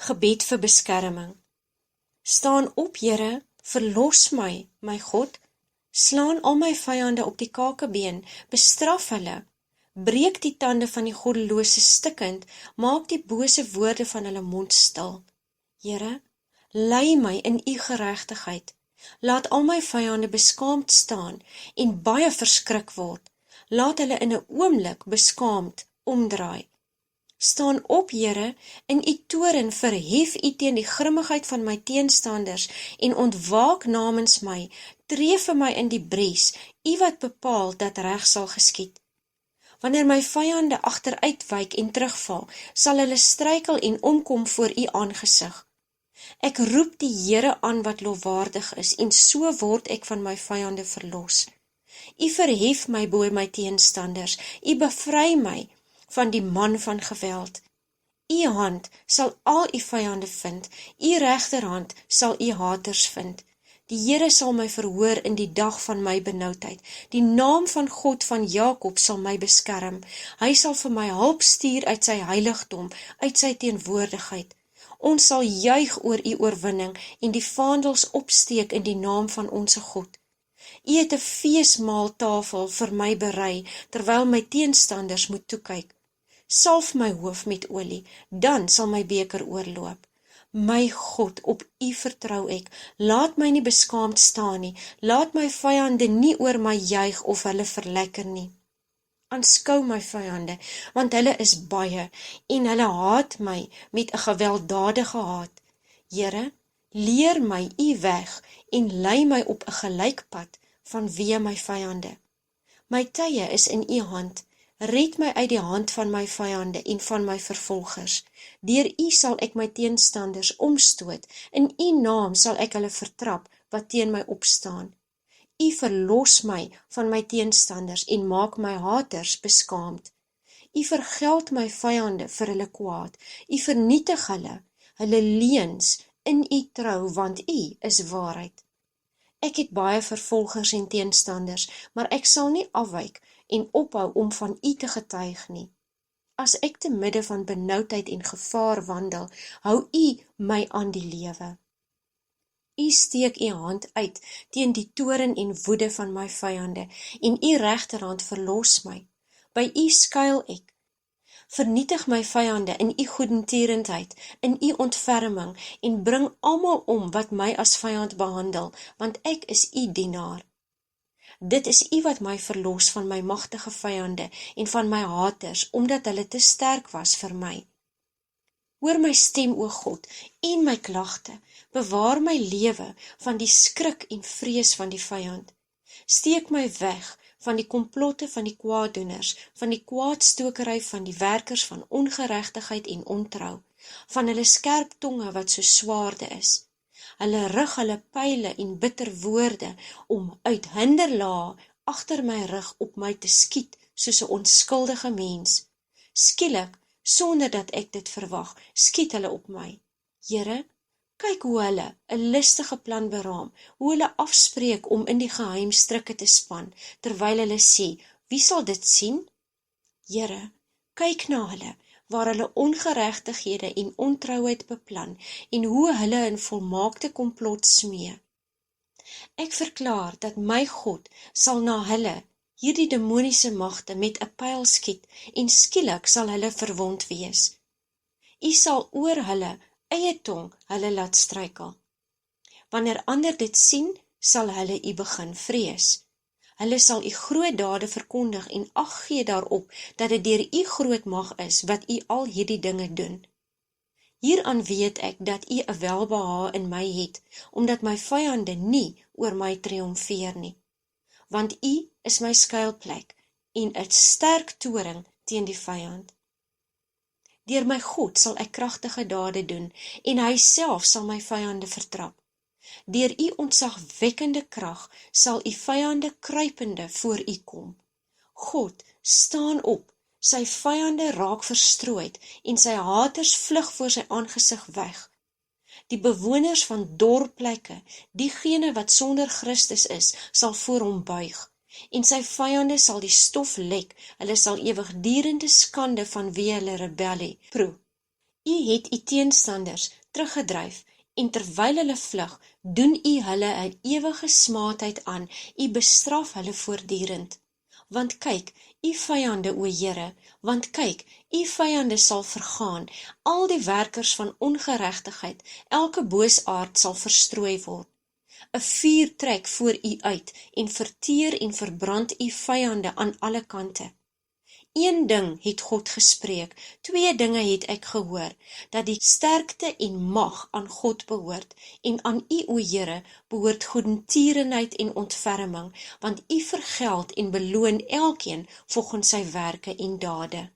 Gebed vir beskerming. Staan op, Here, verlos my, my God. Slaan al my vyande op die kakebeen, bestraf hulle. Breek die tande van die goddelose stikkend, maak die bose woorde van hulle mond stil. Here, lei my in u geregtigheid. Laat al my vyande beskaamd staan en baie verskrik word. Laat hulle in 'n oomblik beskaamd omdraai. Staan op, Here, in u toren verhef u teen die grimmigheid van my teenstanders en ontwaak namens my, tree vir my in die bres, u wat bepaal dat reg sal geskied. Wanneer my vyande agteruitwyk en terugval, sal hulle struikel en omkom voor u aangesig. Ek roep die Here aan wat lofwaardig is, en so word ek van my vyande verlos. U verhef my bo my teenstanders, u bevry my van die man van geweld. U hand sal al u vyande vind, u regterhand sal u haters vind. Die Here sal my verhoor in die dag van my benoudheid. Die naam van God van Jakob sal my beskerm. Hy sal vir my hulp stuur uit sy heiligdom, uit sy teenwoordigheid. Ons sal juig oor u oorwinning en die vaandels opsteek in die naam van onsse God. U het 'n feesmaaltafel vir my berei, terwyl my teenstanders moet toekyk. Salf my hoof met olie, dan sal my beker oorloop. My God, op u vertrou ek, laat my nie beskaamd staan nie, laat my vyande nie oor my juig of hulle verlekker nie. Aanskou my vyande, want hulle is baie, en hulle haat my met 'n gewelddadige haat. Here, leer my u weg, en lei my op 'n gelykpad vanweë my vyande. My tye is in u hand, red my uit die hand van my vyande en van my vervolgers. Deur u sal ek my teenstanders omstoot, in u naam sal ek hulle vertrap wat teen my opstaan. U verlos my van my teenstanders en maak my haters beskaamd. U vergeld my vyande vir hulle kwaad, u vernietig hulle leuns in u trou, want u is waarheid. Ek het baie vervolgers en teenstanders, maar ek sal nie afwyk en ophou om van u te getuig nie. As ek te midde van benoudheid en gevaar wandel, hou u my aan die lewe. U steek u hand uit teen die toren en woede van my vyande, en u regterhand verlos my. By u skuil ek. Vernietig my vyande in u goedertierenheid, in u ontferming, en bring almal om wat my as vyand behandel, want ek is u dienaar. Dit is u wat my verlos van my magtige vyande en van my haters, omdat hulle te sterk was vir my. Hoor my stem, o God, en my klagte, bewaar my lewe van die skrik en vrees van die vyand. Steek my weg van die komplotte van die kwaaddoeners, van die kwaadstokery van die werkers van ongeregtigheid en ontrou, van hulle skerp tonge wat so swaarde is. Hulle rig hulle pyle en bitter woorde om uit hinderlae agter my rug op my te skiet soos 'n onskuldige mens. Skielik, sonder dat ek dit verwag, skiet hulle op my. Here, kyk hoe hulle 'n listige plan beraam, hoe hulle afspreek om in die geheim strikke te span, terwyl hulle sê, wie sal dit sien? Here, kyk na hulle, waar hulle ongeregtighede en ontrouheid beplan, en hoe hulle in volmaakte komplot smee. Ek verklaar dat my God sal na hulle, hierdie demoniese magte, met 'n pyl skiet, en skielik sal hulle verwond wees. U sal oor hulle eie tong hulle laat struikel. Wanneer ander dit sien, sal hulle u begin vrees. Hulle sal u groot dade verkondig en ag gee daarop dat dit deur u groot mag is wat u al hierdie dinge doen. Hieraan weet ek dat u 'n welbehae in my het, omdat my vyande nie oor my triomfeer nie. Want u is my skuilplek en 'n sterk toring teen die vyand. Deur my God sal ek kragtige dade doen, en hy self sal my vyande vertrap. Deur u ontzagwekkende krag sal u vyande kruipende voor u kom. God, staan op, sy vyande raak verstrooid, en sy haters vlug voor sy aangesig weg. Die bewoners van dorplekke, diegene wat sonder Christus is, sal voor hom buig. En sy vyande sal die stof lek, hulle sal ewigdurende skande vanweë hulle rebellie proe. U het u teenstanders teruggedryf, en terwyl hulle vlug, doen u hulle 'n ewige smaadheid aan, u bestraf hulle voortdurend. Want kyk, u vyande, o Here, want kyk, u vyande sal vergaan, al die werkers van ongeregtigheid, elke boosaard sal verstrooi word. 'n Vuur trek voor u uit, en verteer en verbrand u vyande aan alle kante. Een ding het God gespreek, 2 dinge het ek gehoor, dat die sterkte en mag aan God behoort, en aan u, o Here, behoort goedertierenheid en ontferming, want u vergeld en beloon elkeen volgens sy werke en dade.